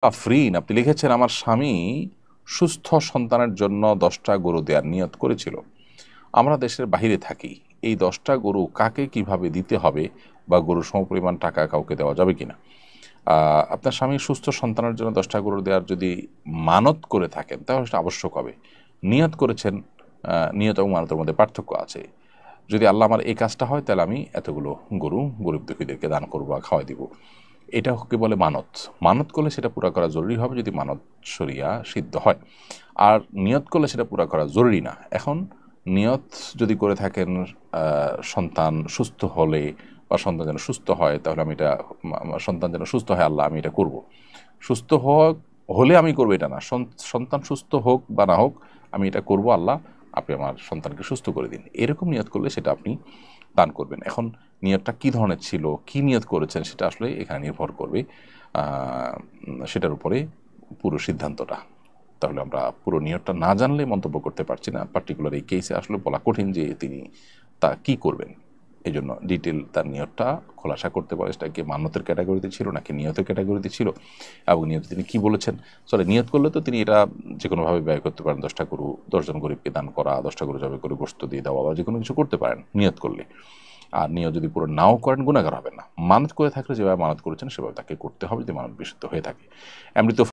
আফরিন, আপনি লিখেছেন, আমার স্বামী সুস্থ সন্তানের জন্য 10টা গরু দেওয়ার নিয়ত করেছিল। আমরা দেশের বাইরে থাকি, এই 10টা গরু কাকে কিভাবে দিতে হবে বা গরুর সমপরিমাণ টাকা কাউকে দেওয়া যাবে কিনা? আপনার স্বামী সুস্থ সন্তানের জন্য 10টা গরু দেওয়ার যদি মানত করে থাকেন তাহলে সেটা আবশ্যক হবে। নিয়ত করেছেন, নিয়ত এবং মানতের মধ্যে পার্থক্য আছে। যদি আল্লাহ আমার এই কাজটা হয় তাহলে আমি এতগুলো গরু গরিব দুঃখীদেরকে দান করবো বা খাওয়াই দিব, এটা কি বলে মানত। মানত করলে সেটা পুরা করা জরুরি হবে যদি মানত শরিয়া সিদ্ধ হয়। আর নিয়ত করলে সেটা পুরা করা জরুরি না। এখন নিয়ত যদি করে থাকেন সন্তান সুস্থ হলে বা সন্তান যেন সুস্থ হয়, তাহলে আমি এটা সন্তান যেন সুস্থ হয় আল্লাহ আমি এটা করব। সুস্থ হোক হলে আমি করবো এটা না, সন্তান সুস্থ হোক বা না হোক আমি এটা করব আল্লাহ, আপনি আমার সন্তানকে সুস্থ করে দিন, এরকম নিয়ত করলে সেটা আপনি দান করবেন। এখন নিয়তটা কী ধরনের ছিল, কী নিয়ত করেছেন, সেটা আসলে এখানে নির্ভর করবে সেটার উপরে পুরো সিদ্ধান্তটা। তাহলে আমরা পুরো নিয়তটা না জানলে মন্তব্য করতে পারছি না। পার্টিকুলার এই কেসে আসলে বলা কঠিন যে তিনি তা কী করবেন। এই জন্য ডিটেল তার নিয়তটা খোলাসা করতে পারে, সেটা কি মান্যতের ক্যাটাগরিতে ছিল নাকি নিয়তের ক্যাটাগরিতে ছিল, এবং নিয়তে তিনি কী বলেছেন। চলে নিয়ত করলে তো তিনি এটা যে কোনোভাবে ব্যয় করতে পারেন, 10টা গরু 10জন গরিবকে দান করা, 10টা গরু জবাই করে গোশত দিয়ে দেওয়া, বা যে কোনো কিছু করতে পারেন নিয়ত করলে। আর নিয়ত যদি পুরো নাও করেন গুনাহগার হবেন না। মানত করে থাকলে যেভাবে মানত করেছেন সেভাবে তাকে করতে হবে যদি মানত বিশুদ্ধ হয়ে থাকে। এমনি তো